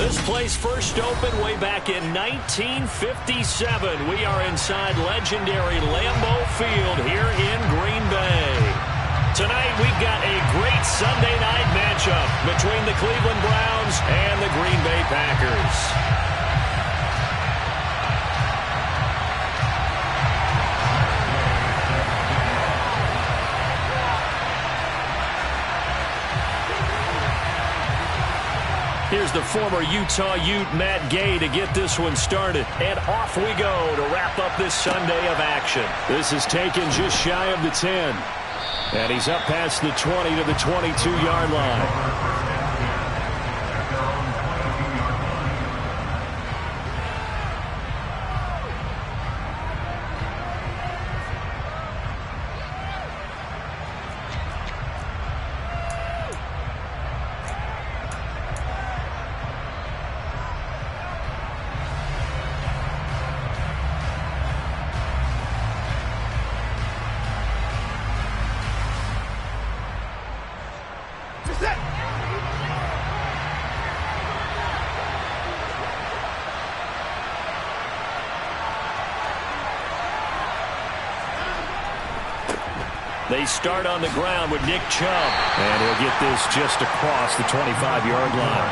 This place first opened way back in 1957. We are inside legendary Lambeau Field here in Green Bay. Tonight we've got a great Sunday night matchup between the Cleveland Browns and the Green Bay Packers. Here's the former Utah Ute, Matt Gay, to get this one started. And off we go to wrap up this Sunday of action. This is taken just shy of the 10. And he's up past the 20 to the 22-yard line. They start on the ground with Nick Chubb. And he'll get this just across the 25-yard line.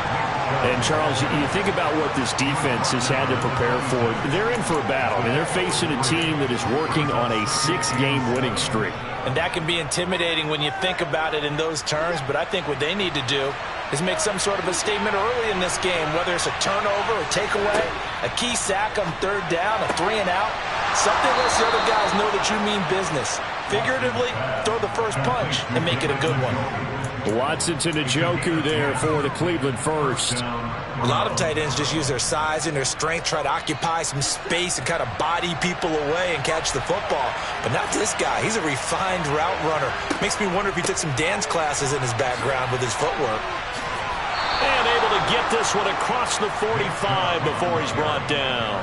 And, Charles, you think about what this defense has had to prepare for. They're in for a battle. I mean, they're facing a team that is working on a 6-game winning streak. And that can be intimidating when you think about it in those terms. But I think what they need to do is make some sort of a statement early in this game, whether it's a turnover or takeaway, a key sack on third down, a 3-and-out. Something lets the other guys know that you mean business. Figuratively, throw the first punch and make it a good one. Watson to Njoku there for the Cleveland first. A lot of tight ends just use their size and their strength, try to occupy some space and kind of body people away and catch the football. But not this guy. He's a refined route runner. Makes me wonder if he took some dance classes in his background with his footwork. And able to get this one across the 45 before he's brought down.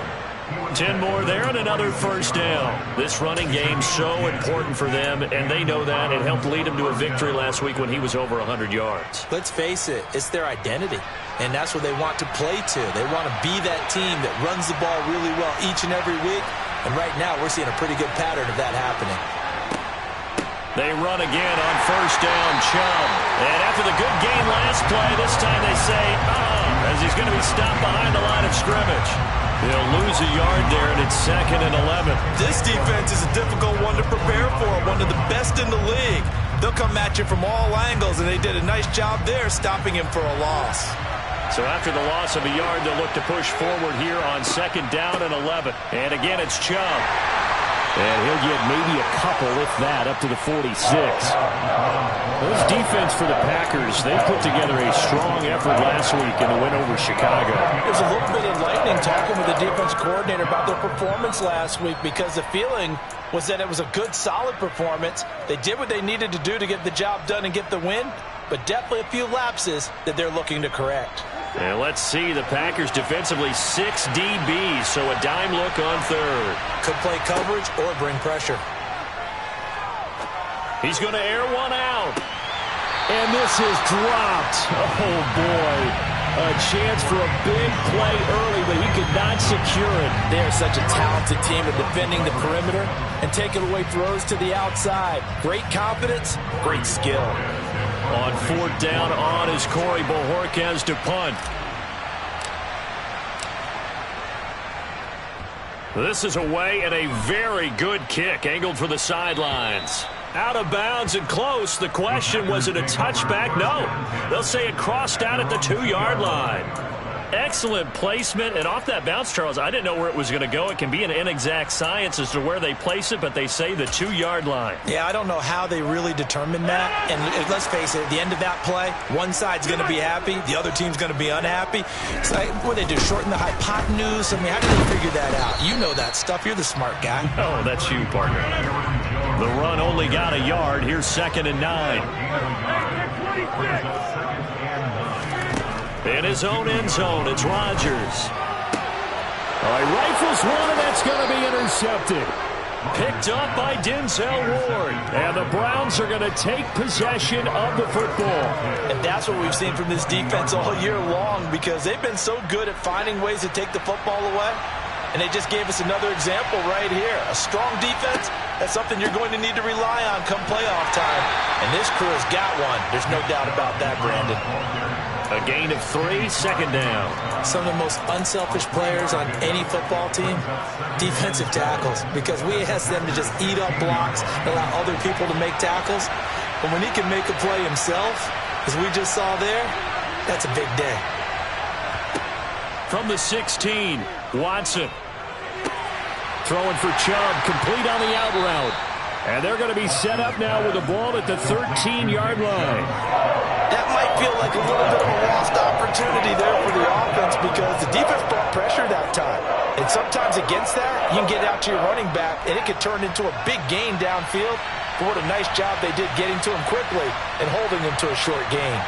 10 more there and another first down. This running game so important for them, and they know that. It helped lead them to a victory last week when he was over 100 yards. Let's face it, it's their identity, and that's what they want to play to. They want to be that team that runs the ball really well each and every week, and right now we're seeing a pretty good pattern of that happening. They run again on first down, Chubb. And after the good game last play, this time they say, as he's going to be stopped behind the line of scrimmage. They'll lose a yard there, and it's 2nd and 11. This defense is a difficult one to prepare for, one of the best in the league. They'll come at you from all angles, and they did a nice job there stopping him for a loss. So after the loss of a yard, they'll look to push forward here on 2nd down and 11. And again, it's Chubb. And he'll get maybe a couple, if that, up to the 46. This defense for the Packers, they put together a strong effort last week in the win over Chicago. There's a little bit enlightening talking with the defense coordinator about their performance last week, because the feeling was that it was a good, solid performance. They did what they needed to do to get the job done and get the win, but definitely a few lapses that they're looking to correct. And let's see, the Packers defensively 6 DBs, so a dime look on third. Could play coverage or bring pressure. He's going to air one out. And this is dropped. Oh, boy. A chance for a big play early, but he could not secure it. They are such a talented team at defending the perimeter and taking away throws to the outside. Great confidence, great skill. On 4th down on is Corey Bojorquez to punt. This is away and a very good kick angled for the sidelines. Out of bounds and close. The question, was it a touchback? No. They'll say it crossed out at the 2-yard line. Excellent placement, and off that bounce, Charles, I didn't know where it was going to go. It can be an inexact science as to where they place it, but they say the 2-yard line. Yeah, I don't know how they really determined that. And let's face it, at the end of that play, one side's going to be happy, the other team's going to be unhappy. So what do they do, shorten the hypotenuse? I mean, how do they figure that out? You know that stuff. You're the smart guy. Oh, that's you, partner. The run only got a yard. Here's 2nd and 9. In his own end zone, it's Rodgers. All right, rifles one, and that's going to be intercepted. Picked up by Denzel Ward. And the Browns are going to take possession of the football. And that's what we've seen from this defense all year long, because they've been so good at finding ways to take the football away. And they just gave us another example right here. A strong defense, that's something you're going to need to rely on come playoff time. And this crew has got one. There's no doubt about that, Brandon. A gain of 3, second down. Some of the most unselfish players on any football team, defensive tackles, because we ask them to just eat up blocks, allow other people to make tackles. But when he can make a play himself, as we just saw there, that's a big day. From the 16, Watson. Throwing for Chubb, complete on the out route. And they're going to be set up now with the ball at the 13-yard line. That might feel like a little bit of a lost opportunity there for the offense, because the defense brought pressure that time. And sometimes against that, you can get out to your running back, and it could turn into a big gain downfield. But what a nice job they did getting to him quickly and holding him to a short gain.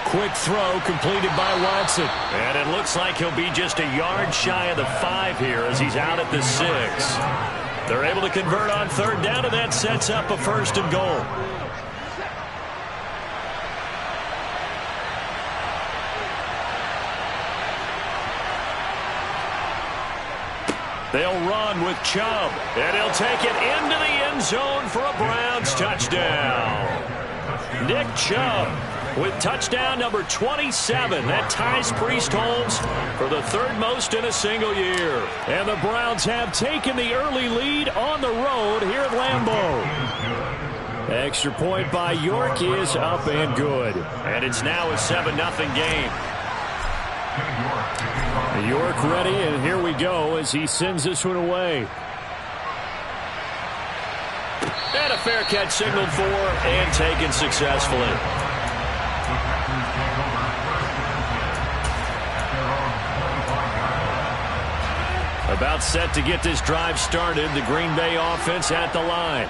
Quick throw completed by Watson. And it looks like he'll be just a yard shy of the 5 here as he's out at the 6. They're able to convert on third down, and that sets up a 1st and goal. They'll run with Chubb, and he'll take it into the end zone for a Browns touchdown. Nick Chubb with touchdown number 27. That ties Priest Holmes for the 3rd most in a single year. And the Browns have taken the early lead on the road here at Lambeau. Extra point by York is up and good. And it's now a 7-0 game. York ready, and here we go as he sends this one away. And a fair catch signaled for and taken successfully. About set to get this drive started, the Green Bay offense at the line.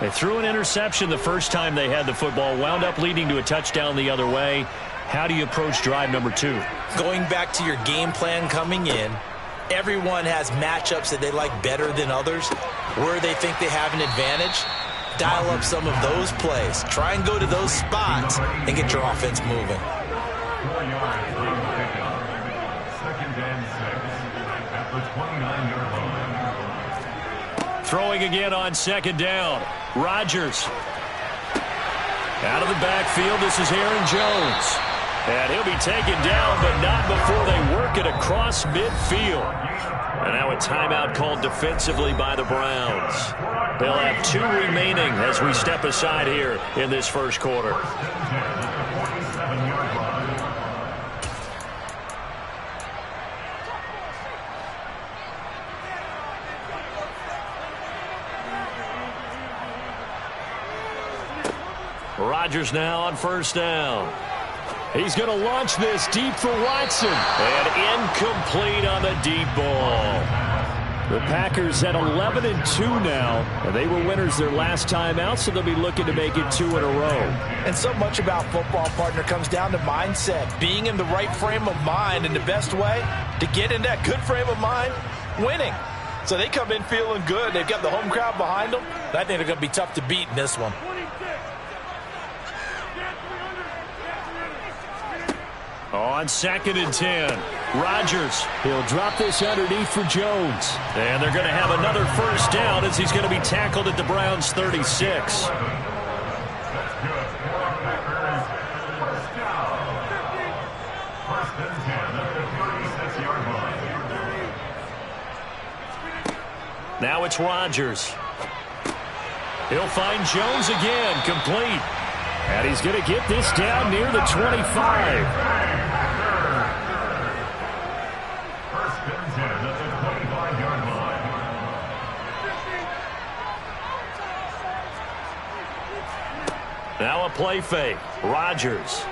They threw an interception the first time they had the football, wound up leading to a touchdown the other way. How do you approach drive number 2? Going back to your game plan coming in, everyone has matchups that they like better than others. Where they think they have an advantage, dial up some of those plays. Try and go to those spots and get your offense moving. Throwing again on 2nd down. Rodgers. Out of the backfield, this is Aaron Jones. And he'll be taken down, but not before they work it across midfield. And now a timeout called defensively by the Browns. They'll have 2 remaining as we step aside here in this first quarter. Rodgers now on 1st down. He's going to launch this deep for Watson. And incomplete on the deep ball. The Packers at 11-2 now. And they were winners their last time out, so they'll be looking to make it 2 in a row. And so much about football, partner, comes down to mindset. Being in the right frame of mind, and the best way to get in that good frame of mind, winning. So they come in feeling good. They've got the home crowd behind them. I think they're going to be tough to beat in this one. On 2nd and 10, Rodgers. He'll drop this underneath for Jones. And they're going to have another 1st down as he's going to be tackled at the Browns' 36. Now it's Rodgers. He'll find Jones again, complete. And he's going to get this down near the 25. Now a play fake. Rodgers.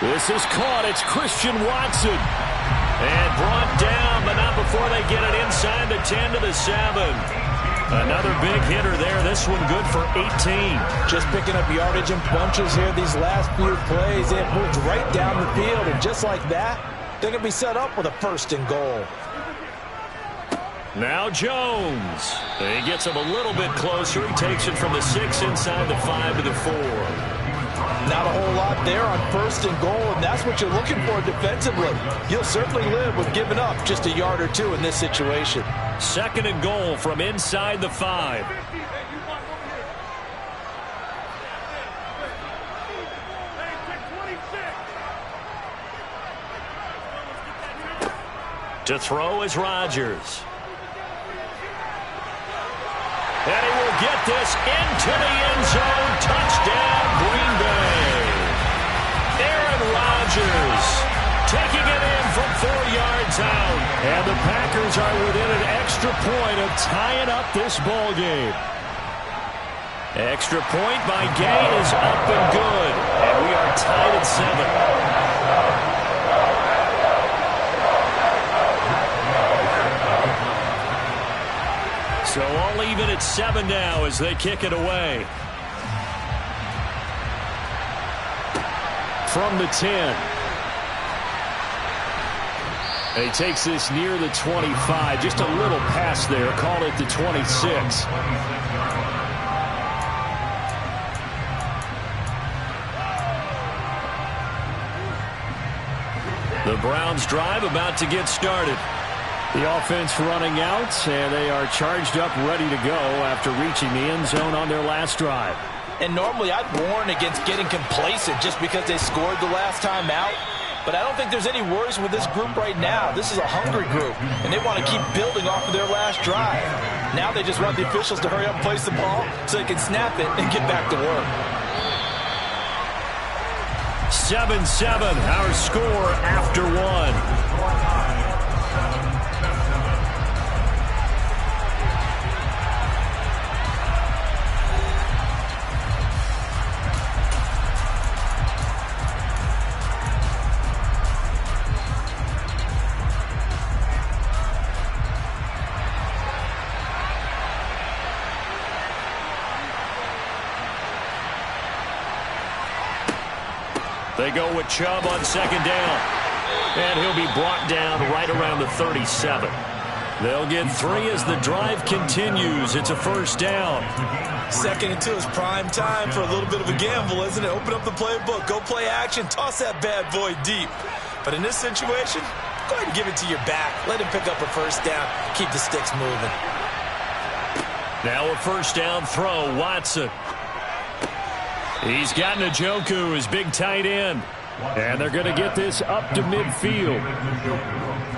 This is caught. It's Christian Watson. And brought down, but not before they get it inside the 10 to the 7. Another big hitter there. This one good for 18. Just picking up yardage in bunches here these last few plays. It moved right down the field, and just like that, they're going to be set up with a 1st and goal. Now Jones. He gets him a little bit closer. He takes it from the 6 inside the 5 to the 4. Not a whole lot there on 1st and goal, and that's what you're looking for defensively. You'll certainly live with giving up just a yard or two in this situation. 2nd and goal from inside the 5. To throw is Rodgers. And he will get this into the end zone. Touchdown, Green Bay. Aaron Rodgers taking it in from 4 yards out. And the Packers are within an extra point of tying up this ball game. Extra point by Gay is up and good. And we are tied at 7. So all even at 7 now as they kick it away. From the 10. And he takes this near the 25. Just a little pass there. Call it the 26. The Browns drive about to get started. The offense running out, and they are charged up, ready to go after reaching the end zone on their last drive. And normally I'd warn against getting complacent just because they scored the last time out. But I don't think there's any worries with this group right now. This is a hungry group, and they want to keep building off of their last drive. Now they just want the officials to hurry up and place the ball so they can snap it and get back to work. 7-7, our score after 1. They go with Chubb on 2nd down. And he'll be brought down right around the 37. They'll get 3 as the drive continues. It's a 1st down. 2nd and 2 is prime time for a little bit of a gamble, isn't it? Open up the playbook, go play action, toss that bad boy deep. But in this situation, go ahead and give it to your back. Let him pick up a 1st down. Keep the sticks moving. Now a 1st down throw, Watson. He's got Njoku, his big tight end. And they're going to get this up to midfield.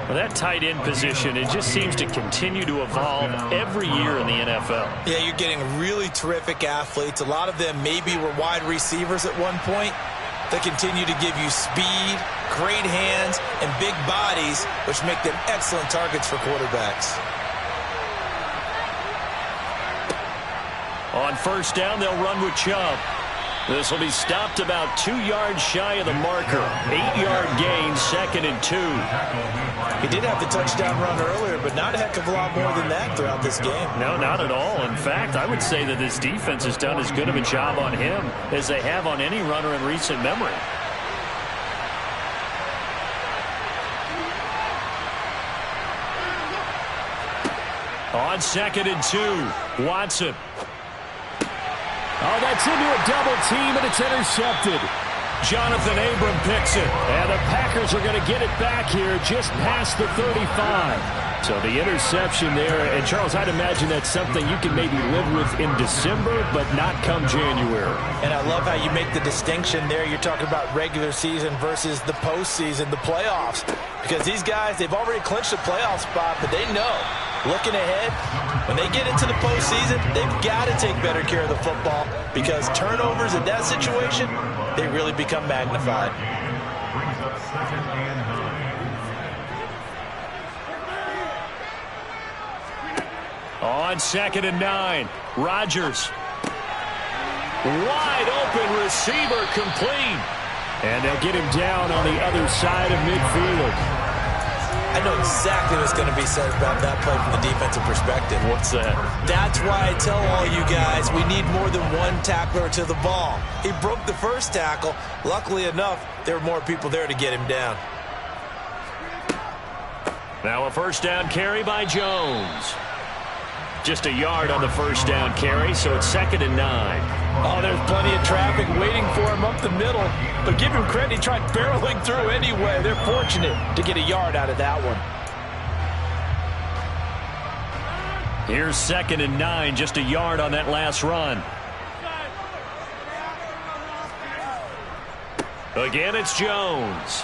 Well, that tight end position, it just seems to continue to evolve every year in the NFL. Yeah, you're getting really terrific athletes. A lot of them maybe were wide receivers at one point. They continue to give you speed, great hands, and big bodies, which make them excellent targets for quarterbacks. On 1st down, they'll run with Chubb. This will be stopped about 2 yards shy of the marker. 8-yard gain, 2nd and 2. He did have the touchdown run earlier, but not a heck of a lot more than that throughout this game. No, not at all. In fact, I would say that this defense has done as good of a job on him as they have on any runner in recent memory. On 2nd and 2, Watson. Oh, that's into a double team, and it's intercepted. Jonathan Abram picks it, and the Packers are going to get it back here just past the 35. So the interception there, and Charles, I'd imagine that's something you can maybe live with in December, but not come January. And I love how you make the distinction there. You're talking about regular season versus the postseason, the playoffs. Because these guys, they've already clinched a playoff spot, but they know, looking ahead, when they get into the postseason, they've got to take better care of the football because turnovers in that situation, they really become magnified. On 2nd and 9, Rodgers. Wide open receiver, complete. And they'll get him down on the other side of midfield. I know exactly what's going to be said about that play from the defensive perspective. What's that? That's why I tell all you guys we need more than one tackler to the ball. He broke the first tackle. Luckily enough, there were more people there to get him down. Now a first down carry by Jones. Just a yard on the first down carry, so it's 2nd and 9. Oh, there's plenty of traffic waiting for him up the middle. But give him credit, he tried barreling through anyway. They're fortunate to get a yard out of that one. Here's 2nd and 9, just a yard on that last run. Again, it's Jones.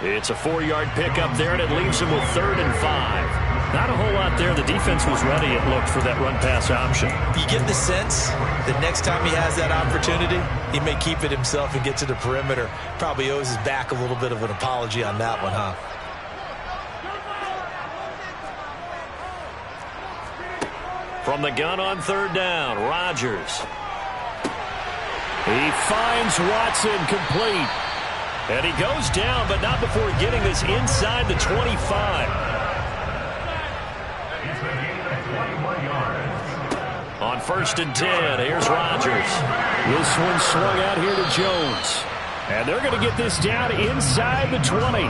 It's a 4-yard pickup there, and it leaves him with 3rd and 5. Not a whole lot there. The defense was ready, it looked, for that run-pass option. You get the sense that next time he has that opportunity, he may keep it himself and get to the perimeter. Probably owes his back a little bit of an apology on that one, huh? From the gun on 3rd down, Rodgers. He finds Watson complete. And he goes down, but not before getting this inside the 25. On 1st and 10, here's Rodgers. This one swung out here to Jones. And they're going to get this down inside the 20.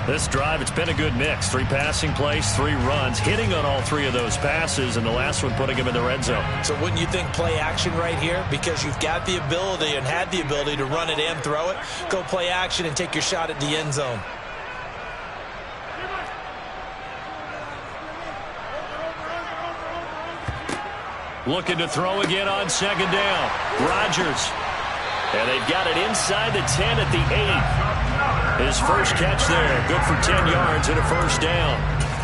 This drive, it's been a good mix. 3 passing plays, 3 runs, hitting on all 3 of those passes, and the last one putting him in the red zone. So wouldn't you think play action right here? Because you've got the ability and had the ability to run it and throw it. Go play action and take your shot at the end zone. Looking to throw again on 2nd down. Rodgers. And they've got it inside the 10 at the 8. His first catch there. Good for 10 yards and a first down.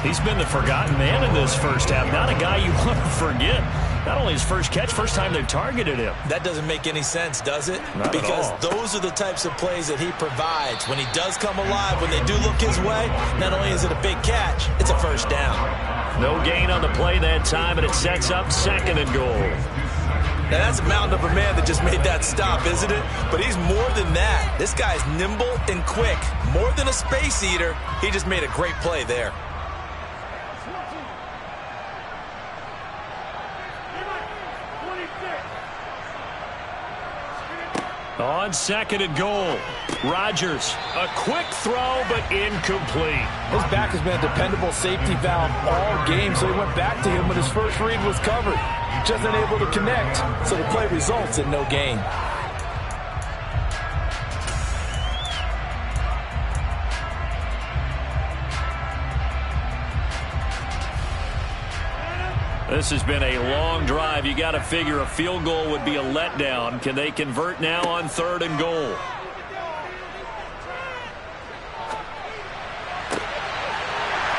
He's been the forgotten man in this first half. Not a guy you want to forget. Not only his first catch, first time they've targeted him. That doesn't make any sense, does it? Not because at all. Those are the types of plays that he provides. When he does come alive, when they do look his way, not only is it a big catch, it's a first down. No gain on the play that time, and it sets up 2nd and goal. Now, that's a mountain of a man that just made that stop, isn't it? But he's more than that. This guy's nimble and quick. More than a space eater, he just made a great play there. On 2nd and goal, Rodgers. A quick throw, but incomplete. His back has been a dependable safety valve all game, so he went back to him when his first read was covered. Just unable to connect, so the play results in no gain. This has been a long drive. You got to figure a field goal would be a letdown. Can they convert now on 3rd and goal?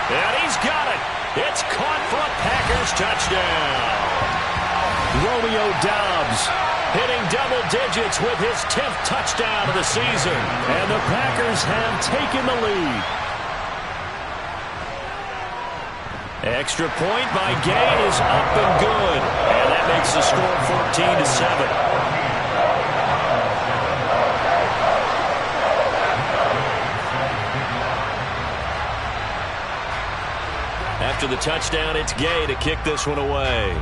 And he's got it. It's caught for a Packers touchdown. Romeo Doubs hitting double digits with his 10th touchdown of the season. And the Packers have taken the lead. Extra point by Gay is up and good. And that makes the score 14-7. After the touchdown, it's Gay to kick this one away.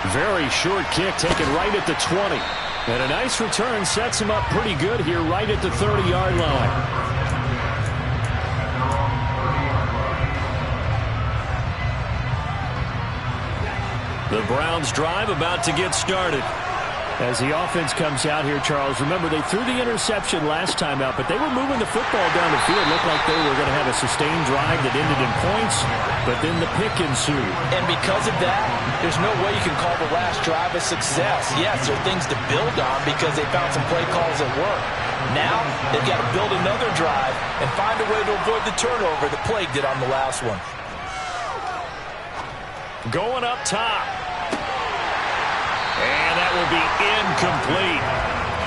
Very short kick taken right at the 20. And a nice return sets him up pretty good here right at the 30-yard line. The Browns drive about to get started. As the offense comes out here, Charles, remember they threw the interception last time out, but they were moving the football down the field. Looked like they were going to have a sustained drive that ended in points, but then the pick ensued. And because of that, there's no way you can call the last drive a success. Yes, there are things to build on because they found some play calls that work. Now, they've got to build another drive and find a way to avoid the turnover that plagued it on the last one. Going up top. And that will be incomplete.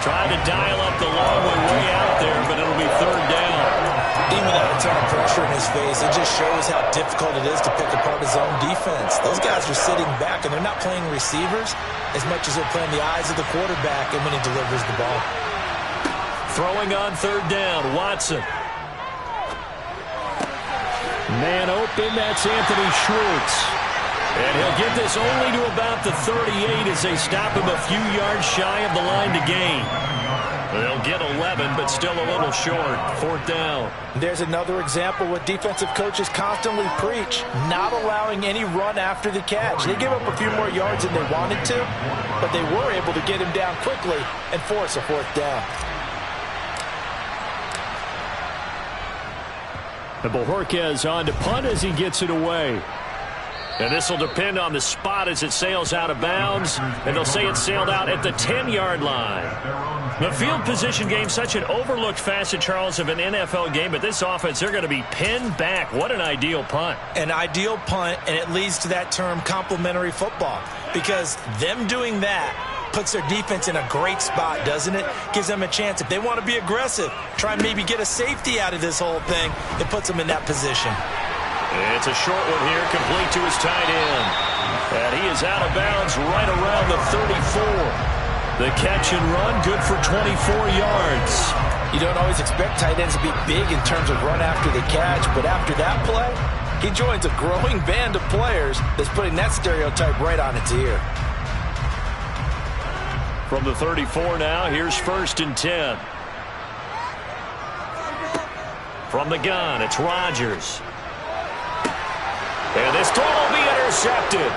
Trying to dial up the long one way out there, but it'll be 3rd down. Even without a ton of pressure in his face, it just shows how difficult it is to pick apart his own defense. Those guys are sitting back, and they're not playing receivers as much as they're playing the eyes of the quarterback and when he delivers the ball. Throwing on third down, Watson. Man open, that's Anthony Schwartz. And he'll get this only to about the 38 as they stop him a few yards shy of the line to gain. They'll get 11, but still a little short. Fourth down. There's another example what defensive coaches constantly preach, not allowing any run after the catch. They give up a few more yards than they wanted to, but they were able to get him down quickly and force a fourth down. And Bojorquez on to punt as he gets it away. And this will depend on the spot as it sails out of bounds. And they'll say it sailed out at the 10-yard line. The field position game, such an overlooked facet, Charles, of an NFL game. But this offense, they're going to be pinned back. What an ideal punt. An ideal punt, and it leads to that term complementary football. Because them doing that puts their defense in a great spot, doesn't it? Gives them a chance. If they want to be aggressive, try and maybe get a safety out of this whole thing, it puts them in that position. It's a short one here, complete to his tight end. And he is out of bounds right around the 34. The catch and run, good for 24 yards. You don't always expect tight ends to be big in terms of run after the catch, but after that play, he joins a growing band of players that's putting that stereotype right on its ear. From the 34 now, here's 1st and 10. From the gun, it's Rodgers. And this throw will be intercepted.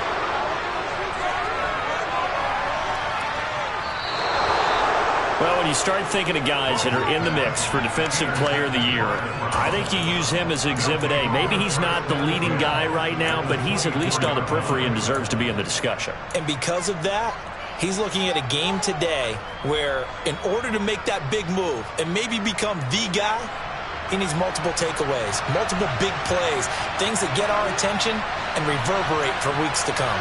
Well, when you start thinking of guys that are in the mix for Defensive Player of the Year, I think you use him as Exhibit A. Maybe he's not the leading guy right now, but he's at least on the periphery and deserves to be in the discussion. And because of that, he's looking at a game today where in order to make that big move and maybe become the guy, he needs multiple takeaways, multiple big plays, things that get our attention and reverberate for weeks to come.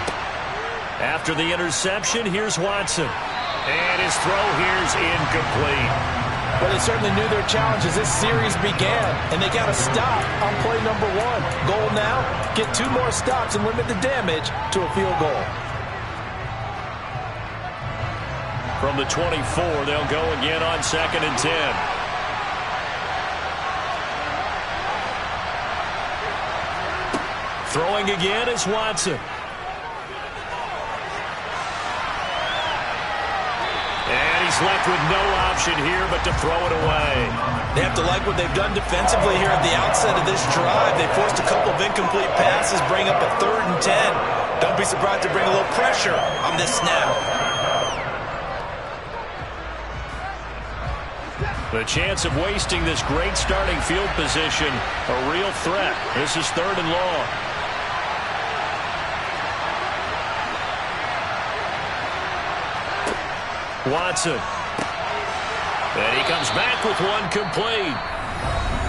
After the interception, here's Watson. And his throw here's incomplete. Well, they certainly knew their challenge as this series began, and they got to stop on play number 1. Goal now, get 2 more stops and limit the damage to a field goal. From the 24, they'll go again on 2nd and 10. Throwing again is Watson. And he's left with no option here but to throw it away. They have to like what they've done defensively here at the outset of this drive. They forced a couple of incomplete passes, bring up a 3rd and 10. Don't be surprised to bring a little pressure on this snap. The chance of wasting this great starting field position, a real threat. This is 3rd and long. Watson. And he comes back with one complete.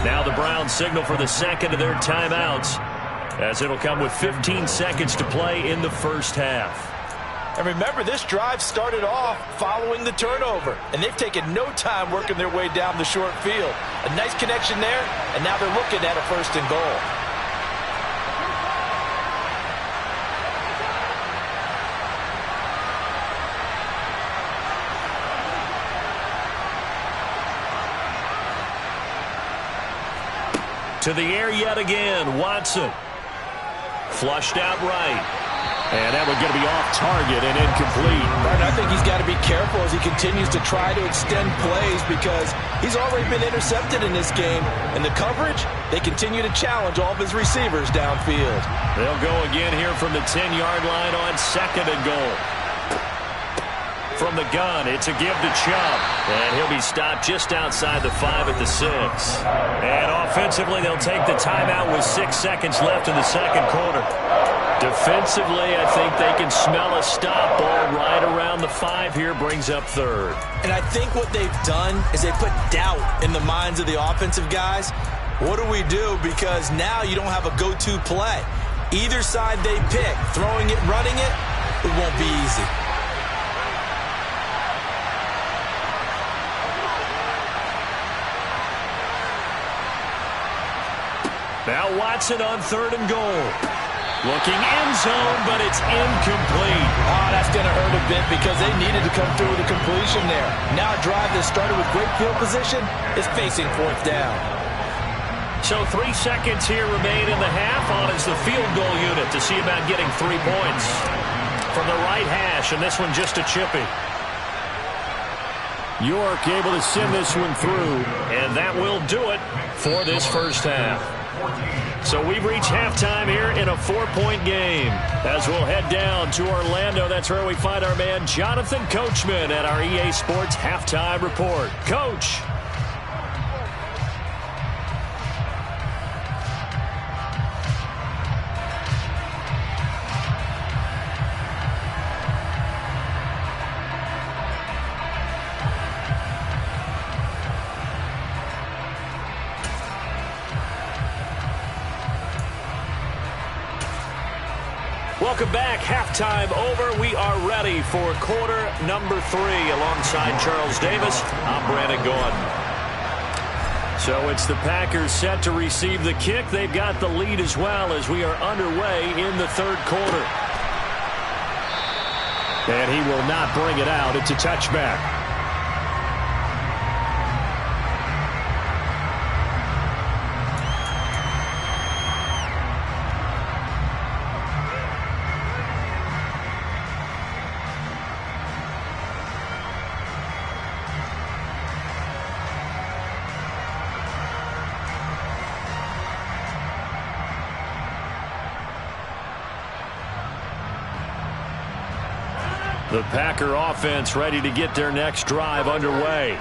Now the Browns signal for the second of their timeouts, as it'll come with 15 seconds to play in the first half. And remember, this drive started off following the turnover, and they've taken no time working their way down the short field. A nice connection there, and now they're looking at a 1st and goal. To the air yet again, Watson. Flushed out right. And that one's going to be off target and incomplete. Martin, I think he's got to be careful as he continues to try to extend plays because he's already been intercepted in this game. And the coverage, they continue to challenge all of his receivers downfield. They'll go again here from the 10-yard line on 2nd and goal. From the gun, it's a give to Chubb. And he'll be stopped just outside the 5 at the 6. And offensively, they'll take the timeout with 6 seconds left in the second quarter. Defensively, I think they can smell a stop. Ball right around the 5 here, brings up 3rd. And I think what they've done is they put doubt in the minds of the offensive guys. What do we do? Because now you don't have a go-to play. Either side they pick, throwing it, running it, it won't be easy. Now Watson on 3rd and goal. Looking end zone, but it's incomplete. Oh, that's going to hurt a bit because they needed to come through with a completion there. Now a drive that started with great field position is facing 4th down. So 3 seconds here remain in the half. On is the field goal unit to see about getting 3 points. From the right hash, and this one just a chippy. York able to send this one through. And that will do it for this first half. So we've reached halftime here in a 4-point game. As we'll head down to Orlando, that's where we find our man Jonathan Coachman at our EA Sports Halftime Report. Coach. Welcome back. Halftime over. We are ready for quarter number 3. Alongside Charles Davis, I'm Brandon Gaudin. So it's the Packers set to receive the kick. They've got the lead as well as we are underway in the 3rd quarter. And he will not bring it out. It's a touchback. The Packer offense ready to get their next drive underway.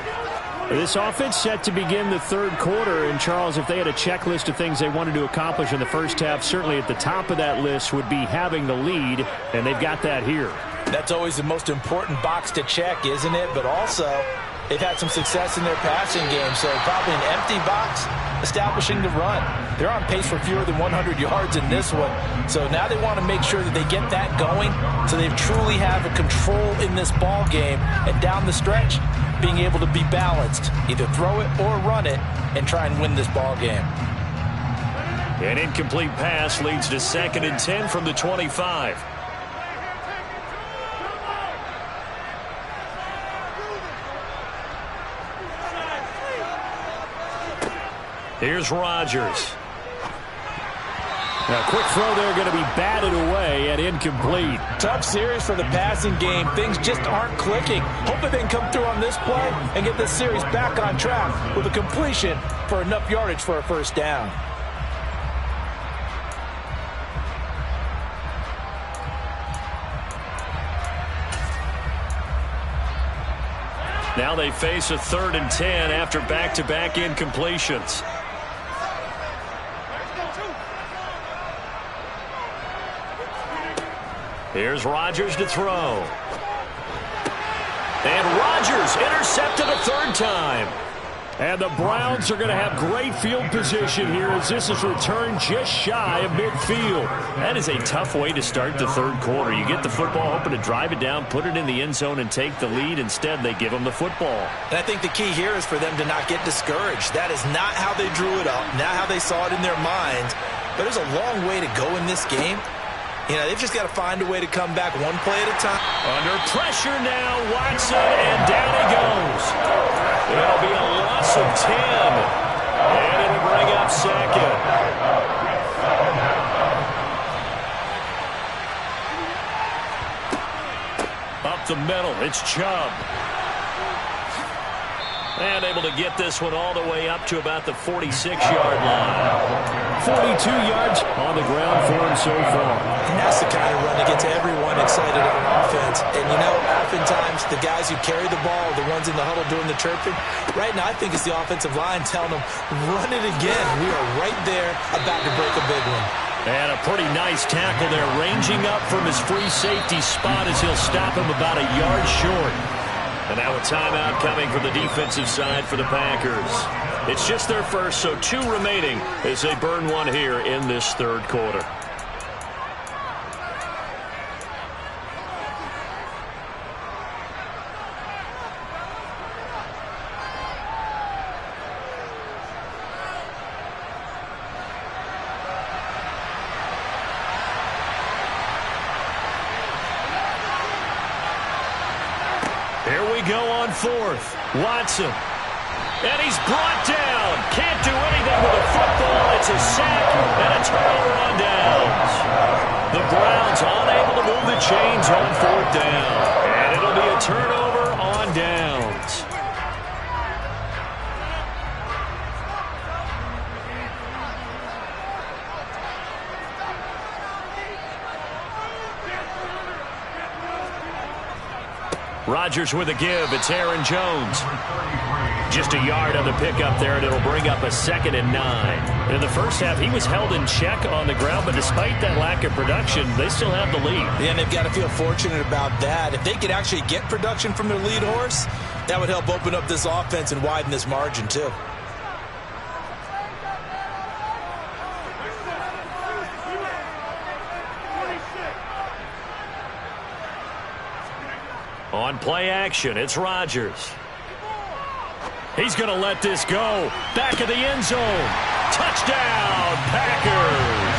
This offense set to begin the 3rd quarter. And, Charles, if they had a checklist of things they wanted to accomplish in the first half, certainly at the top of that list would be having the lead, and they've got that here. That's always the most important box to check, isn't it? But also, they've had some success in their passing game, so probably an empty box establishing the run. They're on pace for fewer than 100 yards in this one. So now they want to make sure that they get that going so they truly have a control in this ball game. And down the stretch, being able to be balanced, either throw it or run it and try and win this ball game. An incomplete pass leads to 2nd and 10 from the 25. Here's Rodgers. A quick throw there going to be batted away and incomplete. Tough series for the passing game. Things just aren't clicking. Hoping they can come through on this play and get this series back on track with a completion for enough yardage for a first down. Now they face a 3rd and 10 after back-to-back incompletions. Here's Rodgers to throw. And Rodgers intercepted a 3rd time. And the Browns are going to have great field position here as this is returned just shy of midfield. That is a tough way to start the 3rd quarter. You get the football, hoping to drive it down, put it in the end zone, and take the lead. Instead, they give them the football. And I think the key here is for them to not get discouraged. That is not how they drew it up, not how they saw it in their minds. But there's a long way to go in this game. You know, they've just got to find a way to come back one play at a time. Under pressure now, Watson, and down he goes. It'll be a loss of 10. And it'll bring up 2nd. Up the middle, it's Chubb. And able to get this one all the way up to about the 46-yard line. 42 yards on the ground for him so far. And that's the kind of run that gets everyone excited on offense. And, you know, oftentimes the guys who carry the ball are the ones in the huddle doing the chirping. Right now, I think it's the offensive line telling them, run it again. We are right there about to break a big one. And a pretty nice tackle there, ranging up from his free safety spot as he'll stop him about a yard short. And now a timeout coming from the defensive side for the Packers. It's just their first, so 2 remaining as they burn one here in this 3rd quarter. go on fourth. Watson. And he's brought down. Can't do anything with the football. It's a sack and a turnover on downs. The Browns unable to move the chains on fourth down. And it'll be a turnover on downs. Rodgers with a give. It's Aaron Jones. Just a yard on the pickup there, and it'll bring up a 2nd and 9. In the first half, he was held in check on the ground, but despite that lack of production, they still have the lead. Yeah, and they've got to feel fortunate about that. If they could actually get production from their lead horse, that would help open up this offense and widen this margin, too. On play action, it's Rodgers. He's going to let this go. Back of the end zone. Touchdown, Packers.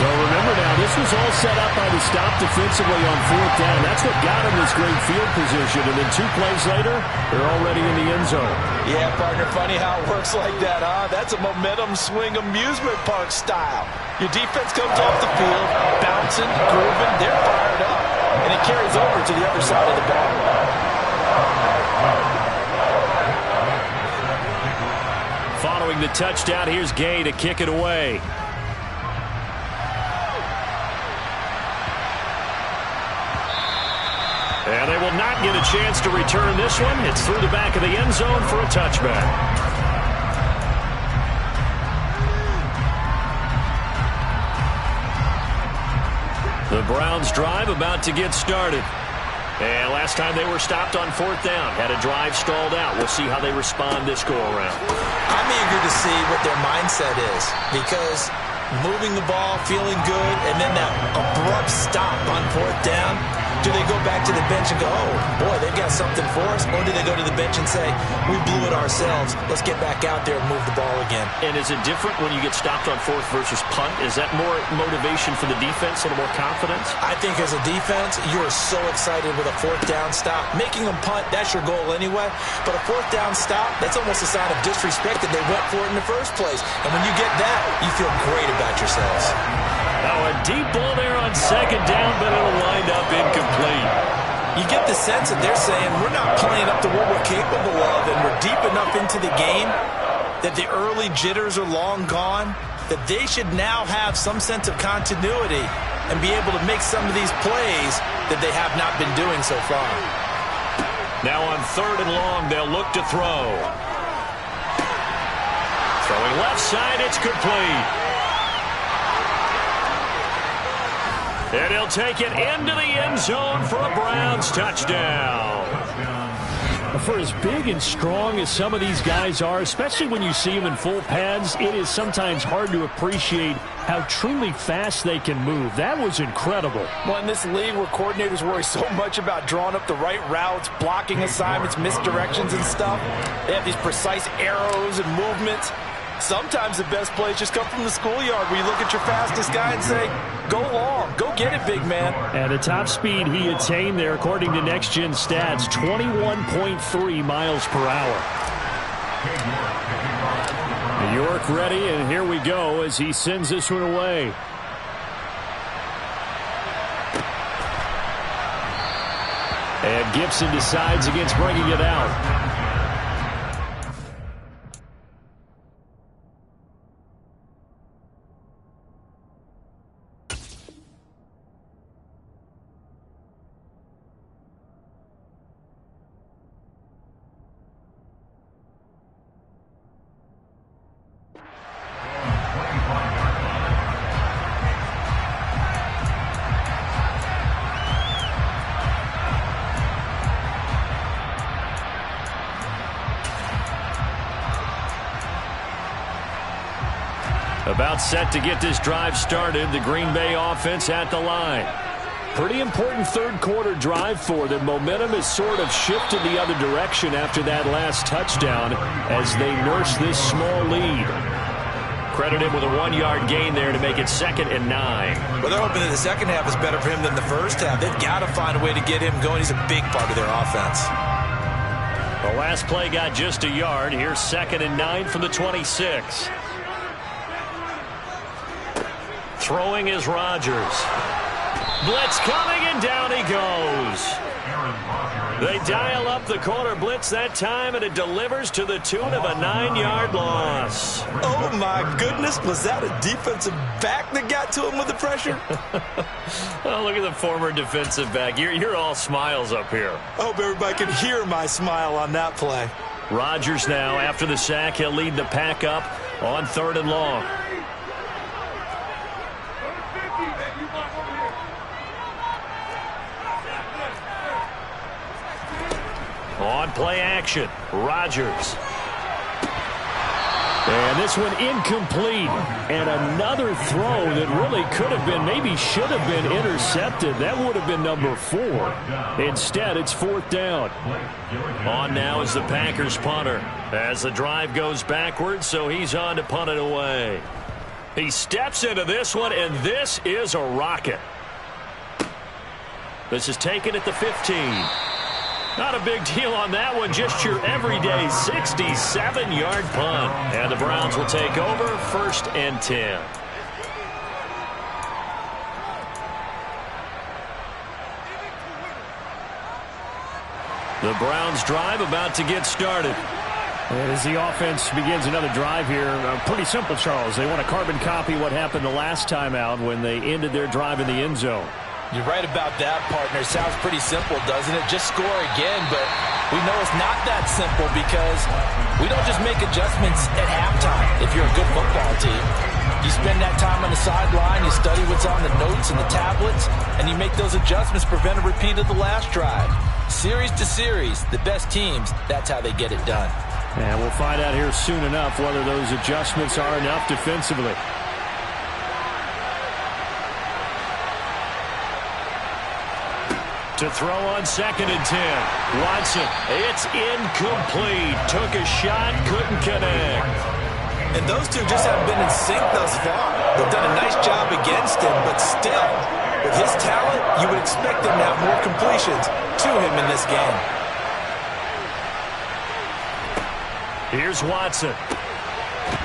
So remember now, this was all set up by the stop defensively on fourth down. That's what got him this great field position. And then 2 plays later, they're already in the end zone. Yeah, partner, funny how it works like that, huh? That's a momentum swing amusement park style. Your defense comes off the field, bouncing, grooving, they're fired up. And it carries over to the other side of the ball. Following the touchdown, here's Gay to kick it away. And they will not get a chance to return this one. It's through the back of the end zone for a touchback. The Browns drive about to get started. And last time they were stopped on fourth down, had a drive stalled out. We'll see how they respond this go-around. I'm eager to see what their mindset is, because moving the ball, feeling good, and then that abrupt stop on fourth down, do they go back to the bench and go, oh, boy, they've got something for us? Or do they go to the bench and say, we blew it ourselves, let's get back out there and move the ball again? And is it different when you get stopped on fourth versus punt? Is that more motivation for the defense, a little more confidence? I think as a defense, you're so excited with a fourth down stop. Making them punt, that's your goal anyway. But a fourth down stop, that's almost a sign of disrespect that they went for it in the first place. And when you get that, you feel great about yourselves. Now a deep ball there on second down, but it'll wind up incomplete. You get the sense that they're saying we're not playing up to what we're capable of, and we're deep enough into the game that the early jitters are long gone, that they should now have some sense of continuity and be able to make some of these plays that they have not been doing so far. Now on third and long, they'll look to throw. Throwing left side, it's complete. And he'll take it into the end zone for a Browns touchdown. For as big and strong as some of these guys are, especially when you see them in full pads, it is sometimes hard to appreciate how truly fast they can move. That was incredible. Well, in this league where coordinators worry so much about drawing up the right routes, blocking assignments, misdirections and stuff, they have these precise arrows and movements. Sometimes the best plays just come from the schoolyard where you look at your fastest guy and say, go long, go get it, big man. And the top speed he attained there, according to Next Gen Stats, 21.3 miles per hour. New York ready, and here we go as he sends this one away. And Gibson decides against bringing it out. About set to get this drive started. The Green Bay offense at the line. Pretty important third quarter drive for them. Momentum has sort of shifted the other direction after that last touchdown as they nurse this small lead. Credit him with a 1-yard gain there to make it 2nd and 9. Well, they're hoping that the second half is better for him than the first half. They've got to find a way to get him going. He's a big part of their offense. The last play got just a yard. Here's 2nd and 9 from the 26. Throwing is Rodgers. Blitz coming, and down he goes. They dial up the corner blitz that time, and it delivers to the tune of a 9-yard loss. Oh, my goodness. Was that a defensive back that got to him with the pressure? Oh, look at the former defensive back. You're all smiles up here. I hope everybody can hear my smile on that play. Rodgers now, after the sack, he'll lead the pack up on 3rd and long. On play action, Rodgers. And this one incomplete. And another throw that really could have been, maybe should have been intercepted. That would have been number 4. Instead, it's 4th down. On now is the Packers punter as the drive goes backwards, so he's on to punt it away. He steps into this one, and this is a rocket. This is taken at the 15. Not a big deal on that one, just your everyday 67-yard punt. And the Browns will take over, 1st and 10. The Browns drive about to get started. As the offense begins another drive here, pretty simple, Charles. They want to carbon copy what happened the last time out when they ended their drive in the end zone. You're right about that, partner. Sounds pretty simple, doesn't it? Just score again, but we know it's not that simple because we don't just make adjustments at halftime if you're a good football team. You spend that time on the sideline, you study what's on the notes and the tablets, and you make those adjustments, prevent a repeat of the last drive. Series to series, the best teams, that's how they get it done. And we'll find out here soon enough whether those adjustments are enough defensively. To throw on 2nd and 10. Watson, it's incomplete. Took a shot, couldn't connect. And those two just haven't been in sync thus far. They've done a nice job against him, but still, with his talent, you would expect him to have more completions to him in this game. Here's Watson.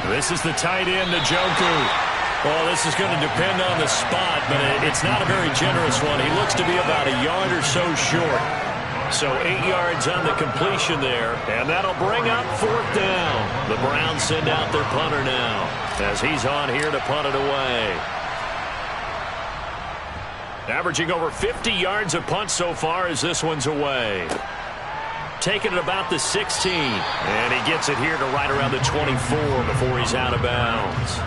This is the tight end, Njoku. Well, this is going to depend on the spot, but it's not a very generous one. He looks to be about a yard or so short. So 8 yards on the completion there, and that'll bring up 4th down. The Browns send out their punter now as he's on here to punt it away. Averaging over 50 yards a punt so far as this one's away. Taking it about the 16, and he gets it here to right around the 24 before he's out of bounds.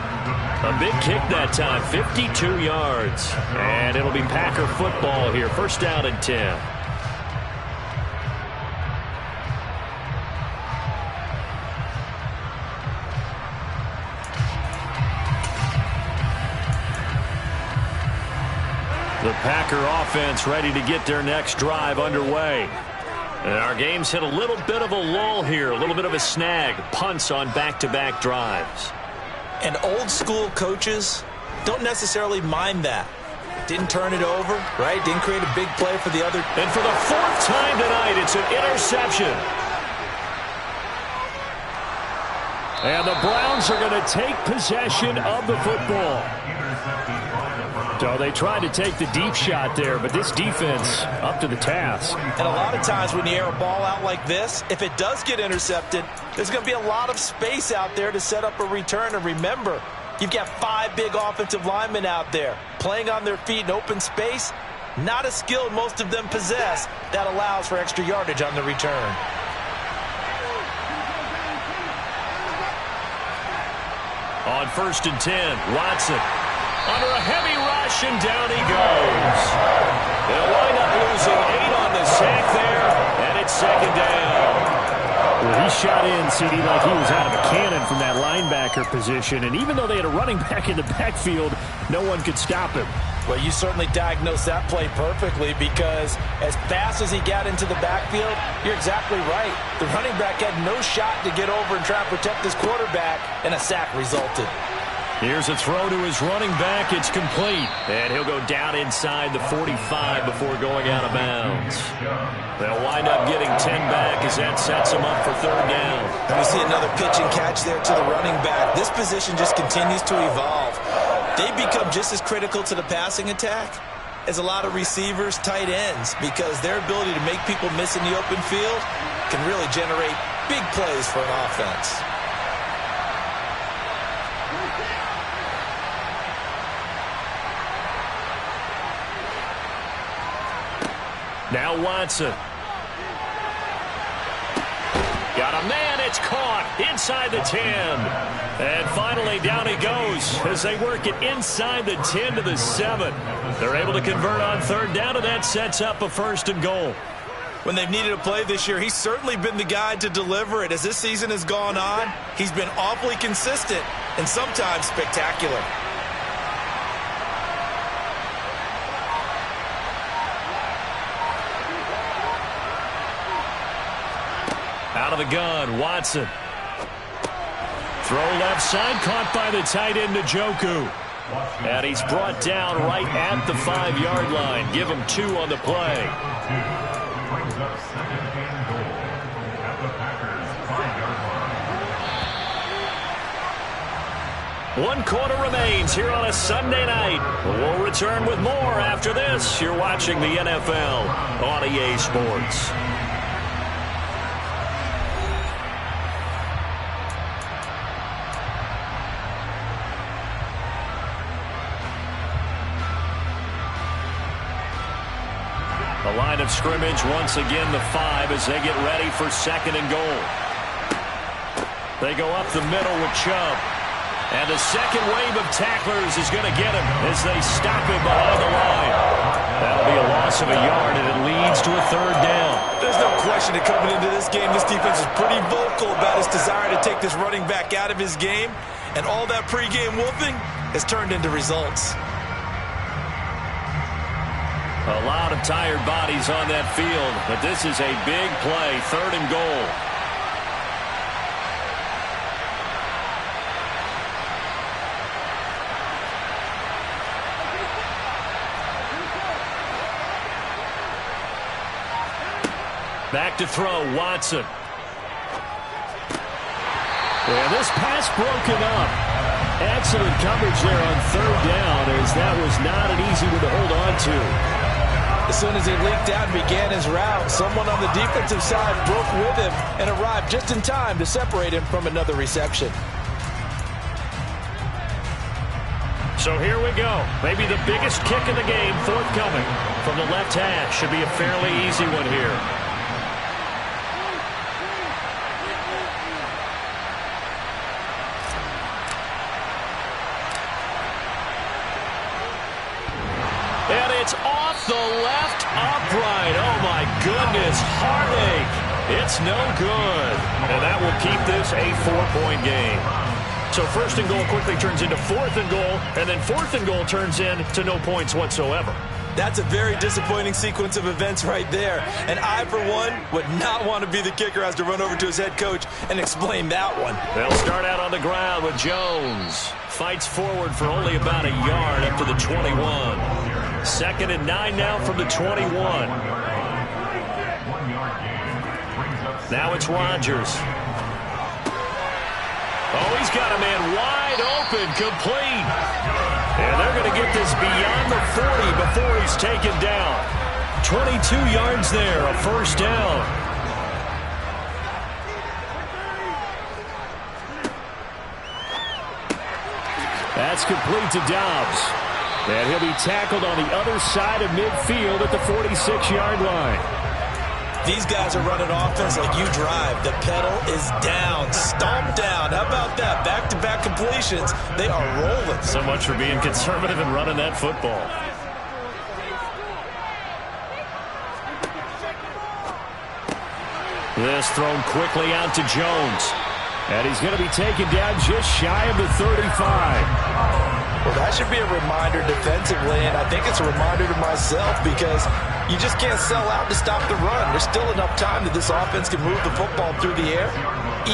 A big kick that time, 52 yards. And it'll be Packer football here, 1st down and 10. The Packer offense ready to get their next drive underway. And our game's hit a little bit of a lull here, a little bit of a snag. Punts on back-to-back drives. And old-school coaches don't necessarily mind that. Didn't turn it over, right? Didn't create a big play for the other. And for the 4th time tonight, it's an interception. And the Browns are going to take possession of the football. So they tried to take the deep shot there, but this defense up to the task. And a lot of times when you air a ball out like this, if it does get intercepted, there's going to be a lot of space out there to set up a return. And remember, you've got 5 big offensive linemen out there playing on their feet in open space. Not a skill most of them possess that allows for extra yardage on the return. On 1st and 10, Watson. Under a heavy rush, and down he goes. They'll wind up losing 8 on the sack there, and it's 2nd down. Well, he shot in, CD, like he was out of a cannon from that linebacker position. And even though they had a running back in the backfield, no one could stop him. Well, you certainly diagnosed that play perfectly because as fast as he got into the backfield, you're exactly right. The running back had no shot to get over and try to protect his quarterback, and a sack resulted. Here's a throw to his running back. It's complete. And he'll go down inside the 45 before going out of bounds. They'll wind up getting 10 back as that sets them up for third down. And we see another pitch and catch there to the running back. This position just continues to evolve. They become just as critical to the passing attack as a lot of receivers, tight ends, because their ability to make people miss in the open field can really generate big plays for an offense. Now Watson. Got a man, it's caught inside the 10. And finally down he goes as they work it inside the 10 to the 7. They're able to convert on third down, and that sets up a 1st and goal. When they've needed a play this year, he's certainly been the guy to deliver it. As this season has gone on, he's been awfully consistent and sometimes spectacular. Out of the gun, Watson. Throw left side, caught by the tight end, Njoku. And he's brought down right at the 5-yard line. Give him 2 on the play. Brings up 2nd and goal at the Packers' 5-yard line. 1 quarter remains here on a Sunday night. We'll return with more after this. You're watching the NFL on EA Sports. The line of scrimmage, once again the 5 as they get ready for 2nd and goal. They go up the middle with Chubb. And the second wave of tacklers is going to get him as they stop him behind the line. That'll be a loss of a yard, and it leads to a 3rd down. There's no question that coming into this game, this defense is pretty vocal about its desire to take this running back out of his game. And all that pregame wolfing has turned into results. A lot of tired bodies on that field, but this is a big play, 3rd and goal. Back to throw, Watson. And this pass broken up. Excellent coverage there on 3rd down, as that was not an easy one to hold on to. As soon as he leaked out and began his route, someone on the defensive side broke with him and arrived just in time to separate him from another reception. So here we go. Maybe the biggest kick in the game forthcoming from the left hash. Should be a fairly easy one here. And it's off the left upright. Oh, my goodness. Heartache. It's no good. And that will keep this a 4-point game. So 1st and goal quickly turns into 4th and goal, and then 4th and goal turns into no points whatsoever. That's a very disappointing sequence of events right there. And I, for one, would not want to be the kicker has to run over to his head coach and explain that one. They'll start out on the ground with Jones. Fights forward for only about a yard up to the 21. 2nd and 9 now from the 21. Now it's Rodgers. Oh, he's got a man wide open, complete. And they're going to get this beyond the 40 before he's taken down. 22 yards there, a 1st down. That's complete to Dobbs. And he'll be tackled on the other side of midfield at the 46-yard line. These guys are running offense like you drive. The pedal is down, stomped down. How about that? Back-to-back completions. They are rolling. So much for being conservative and running that football. This thrown quickly out to Jones. And he's going to be taken down just shy of the 35. Well, that should be a reminder defensively, and I think it's a reminder to myself because you just can't sell out to stop the run. There's still enough time that this offense can move the football through the air,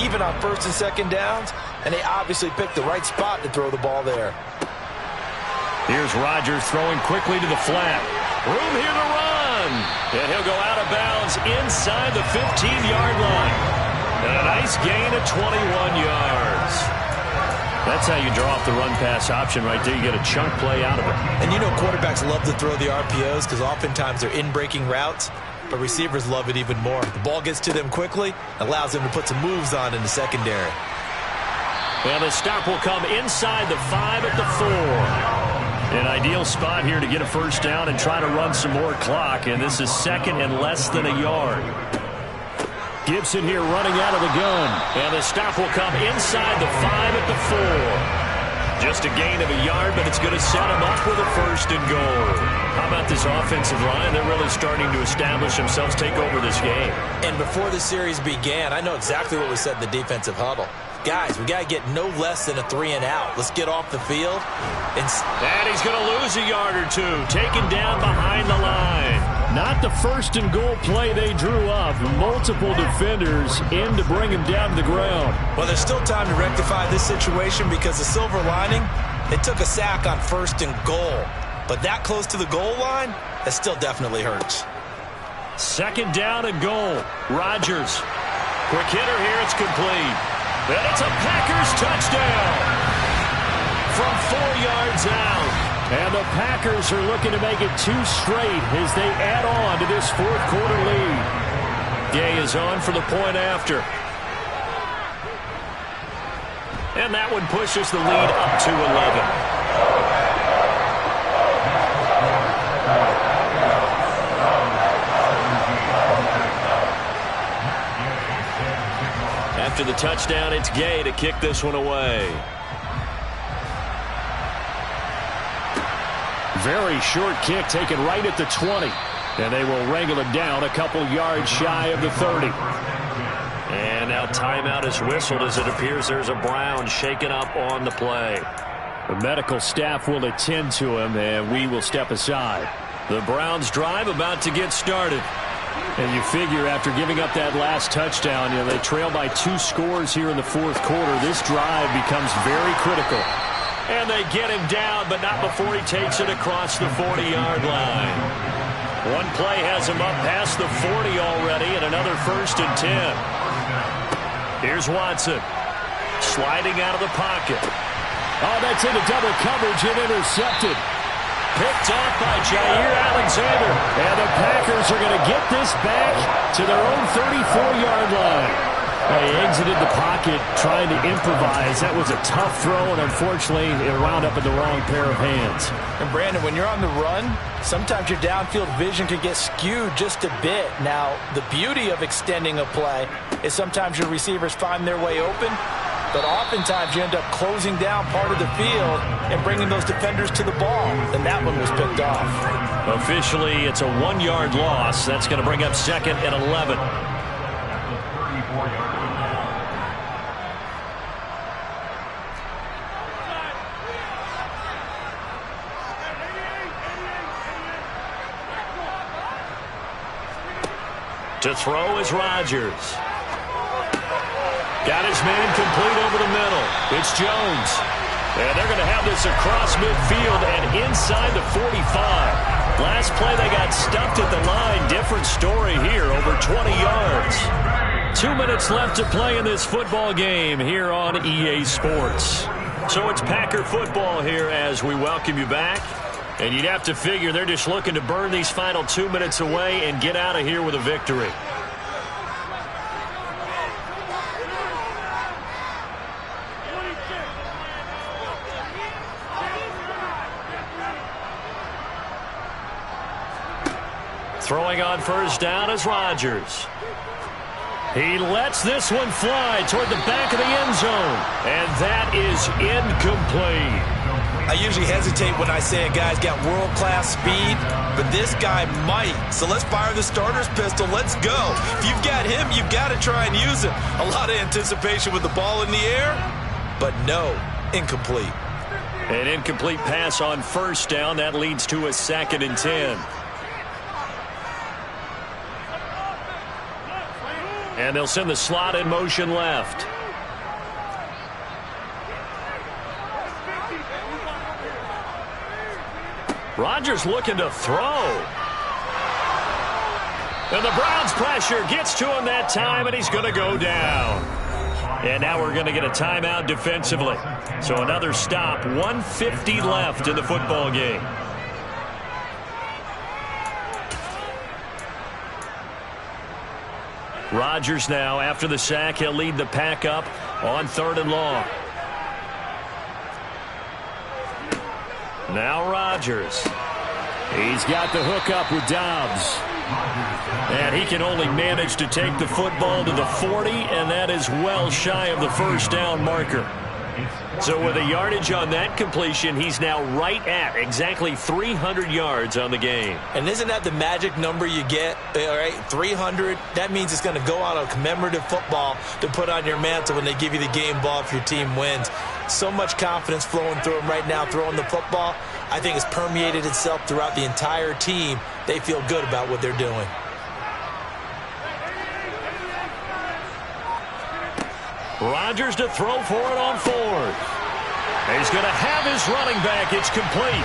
even on 1st and 2nd downs, and they obviously picked the right spot to throw the ball there. Here's Rodgers throwing quickly to the flat. Room here to run. And he'll go out of bounds inside the 15-yard line. And a nice gain of 21 yards. That's how you draw off the run-pass option right there. You get a chunk play out of it. And you know quarterbacks love to throw the RPOs because oftentimes they're in-breaking routes, but receivers love it even more. The ball gets to them quickly, allows them to put some moves on in the secondary. And the stop will come inside the 5 at the 4. An ideal spot here to get a first down and try to run some more clock, and this is second and less than a yard. Gibson here running out of the gun, and the stop will come inside the 5 at the 4. Just a gain of a yard, but it's going to set him up with a first and goal. How about this offensive line? They're really starting to establish themselves, take over this game. And before the series began, I know exactly what was said in the defensive huddle. Guys, we got to get no less than a 3-and-out. Let's get off the field. And he's going to lose a yard or two. Taken down behind the line. Not the first and goal play they drew up. Multiple defenders in to bring him down to the ground. Well, there's still time to rectify this situation because the silver lining, it took a sack on first and goal. But that close to the goal line, that still definitely hurts. Second down and goal. Rodgers. Quick hitter here. It's complete. And it's a Packers touchdown from 4 yards out. And the Packers are looking to make it 2 straight as they add on to this fourth quarter lead. Gay is on for the point after. And that one pushes the lead up to 11. After the touchdown, it's Gay to kick this one away. Very short kick taken right at the 20. And they will wrangle it down a couple yards shy of the 30. And now timeout is whistled as it appears there's a Brown shaken up on the play. The medical staff will attend to him, and we will step aside. The Browns drive about to get started. And you figure after giving up that last touchdown, they trail by 2 scores here in the fourth quarter. This drive becomes very critical. And they get him down, but not before he takes it across the 40-yard line. One play has him up past the 40 already, and another first and 10. Here's Watson. Sliding out of the pocket. Oh, that's into double coverage and intercepted. Picked off by Jair Alexander. And the Packers are going to get this back to their own 34-yard line. They exited the pocket trying to improvise. That was a tough throw, and unfortunately, it wound up in the wrong pair of hands. And Brandon, when you're on the run, sometimes your downfield vision can get skewed just a bit. Now, the beauty of extending a play is sometimes your receivers find their way open, but oftentimes you end up closing down part of the field and bringing those defenders to the ball. And that one was picked off. Officially, it's a 1-yard loss. That's going to bring up second and 11. To throw is Rodgers. Got his man complete over the middle. It's Jones. And they're going to have this across midfield and inside the 45. Last play they got stuffed at the line. Different story here, over 20 yards. 2 minutes left to play in this football game here on EA Sports. So it's Packer football here as we welcome you back. And you'd have to figure they're just looking to burn these final 2 minutes away and get out of here with a victory. Throwing on first down is Rodgers. He lets this one fly toward the back of the end zone. And that is incomplete. I usually hesitate when I say a guy's got world-class speed, but this guy might. So let's fire the starter's pistol. Let's go. If you've got him, you've got to try and use him. A lot of anticipation with the ball in the air, but no, incomplete. An incomplete pass on first down. That leads to a 2nd and 10. And they'll send the slot in motion left. Rodgers looking to throw. And the Browns pressure gets to him that time, and he's going to go down. And now we're going to get a timeout defensively. So another stop, 1:50 left in the football game. Rodgers now, after the sack, he'll lead the pack up on 3rd and long. Now Rodgers. He's got the hook up with Dobbs. And he can only manage to take the football to the 40, and that is well shy of the first down marker. So with a yardage on that completion, he's now right at exactly 300 yards on the game. And isn't that the magic number you get? All right, 300. That means it's going to go out on a commemorative football to put on your mantle when they give you the game ball if your team wins. So much confidence flowing through him right now throwing the football. I think it's permeated itself throughout the entire team. They feel good about what they're doing. Rodgers to throw for it on 4th. He's going to have his running back. It's complete.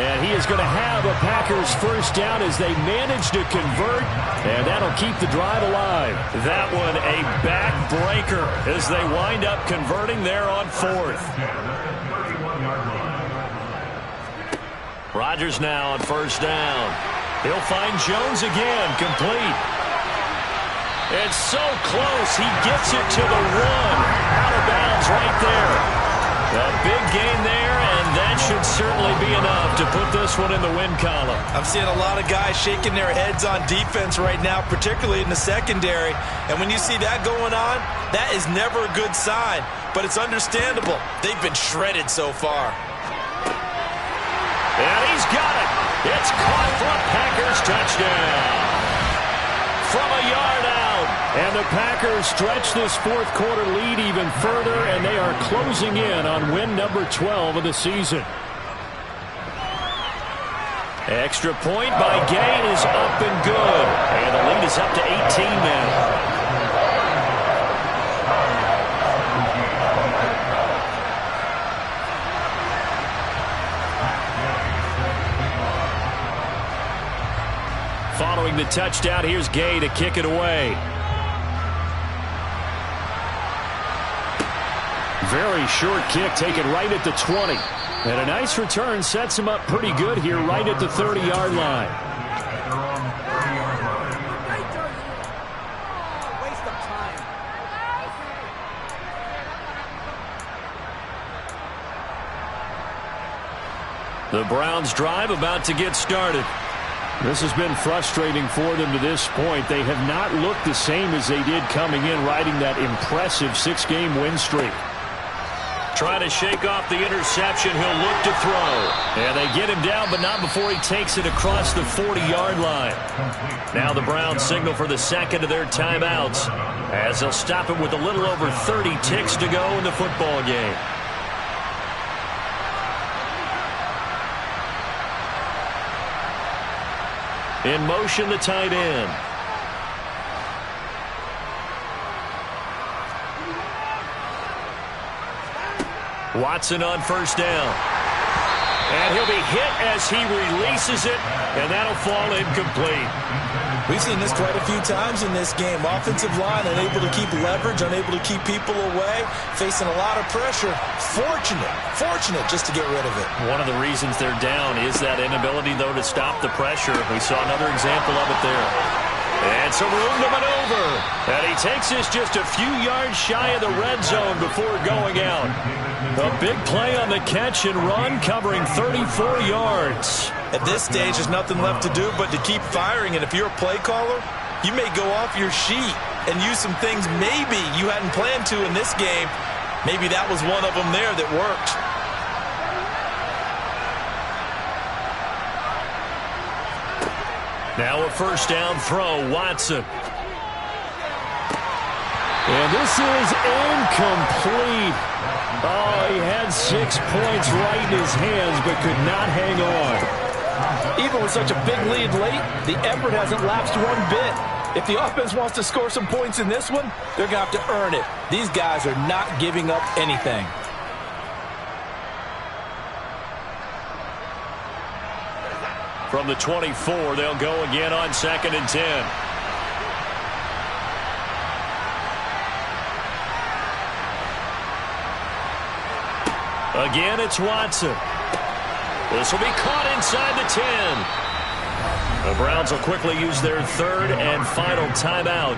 And he is going to have a Packers first down as they manage to convert. And that'll keep the drive alive. That one a backbreaker as they wind up converting there on 4th. Rodgers now on first down. He'll find Jones again, complete. It's so close, he gets it to the 1. Out of bounds right there. A big gain there, and that should certainly be enough to put this one in the win column. I'm seeing a lot of guys shaking their heads on defense right now, particularly in the secondary. And when you see that going on, that is never a good sign. But it's understandable. They've been shredded so far. And he's got it. It's caught for a Packers touchdown. From a yard out. And the Packers stretch this 4th quarter lead even further, and they are closing in on win number 12 of the season. Extra point by Gay is up and good. And the lead is up to 18 now. Following the touchdown, here's Gay to kick it away. Very short kick taken right at the 20. And a nice return sets him up pretty good here right at the 30-yard line. Waste of time. The Browns drive about to get started. This has been frustrating for them to this point. They have not looked the same as they did coming in, riding that impressive 6-game win streak. Trying to shake off the interception. He'll look to throw. And they get him down, but not before he takes it across the 40-yard line. Now the Browns signal for the second of their timeouts as they'll stop it with a little over 30 ticks to go in the football game. In motion, the tight end. Watson on first down. And he'll be hit as he releases it, and that'll fall incomplete. We've seen this quite a few times in this game. Offensive line unable to keep leverage, unable to keep people away, facing a lot of pressure. Fortunate just to get rid of it. One of the reasons they're down is that inability, though, to stop the pressure. We saw another example of it there. And some room to maneuver. And he takes this just a few yards shy of the red zone before going out. A big play on the catch and run, covering 34 yards. At this stage, there's nothing left to do but to keep firing. And if you're a play caller, you may go off your sheet and use some things maybe you hadn't planned to in this game. Maybe that was one of them there that worked. Now a first down throw, Watson. And this is incomplete. Oh, he had 6 points right in his hands, but could not hang on. Even with such a big lead late, the effort hasn't lapsed one bit. If the offense wants to score some points in this one, they're going to have to earn it. These guys are not giving up anything. From the 24, they'll go again on 2nd and 10. Again, it's Watson. This will be caught inside the 10. The Browns will quickly use their third and final timeout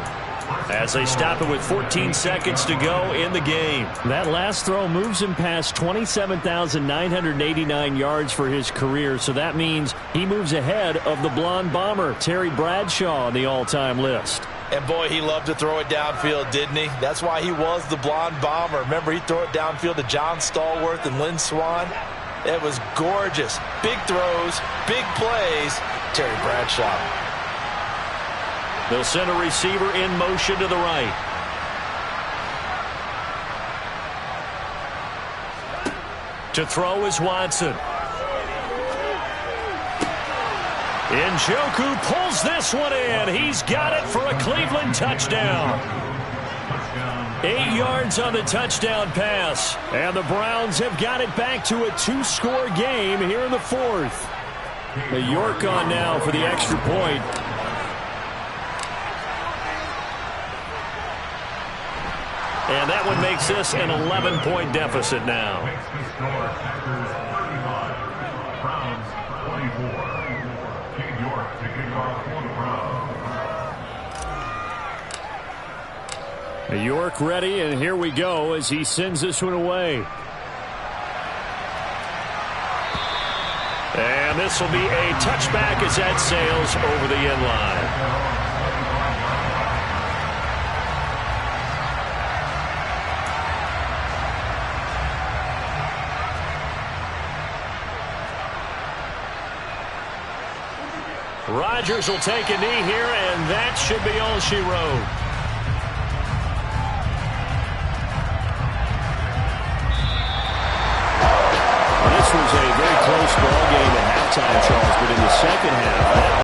as they stop it with 14 seconds to go in the game. That last throw moves him past 27,989 yards for his career, so that means he moves ahead of the blonde bomber, Terry Bradshaw, on the all-time list. And boy, he loved to throw it downfield, didn't he? That's why he was the blonde bomber. Remember, he'd throw it downfield to John Stallworth and Lynn Swann. It was gorgeous. Big throws, big plays. Terry Bradshaw. They'll send a receiver in motion to the right. To throw is Watson. Njoku pulls this one in. He's got it for a Cleveland touchdown. 8 yards on the touchdown pass. And the Browns have got it back to a 2-score game here in the fourth. The York on now for the extra point. And that one makes this an 11-point deficit now. York ready, and here we go as he sends this one away. And this will be a touchback as that sails over the end line. Rodgers will take a knee here, and that should be all she wrote. This was a very close ball game at halftime, Charles, but in the second half,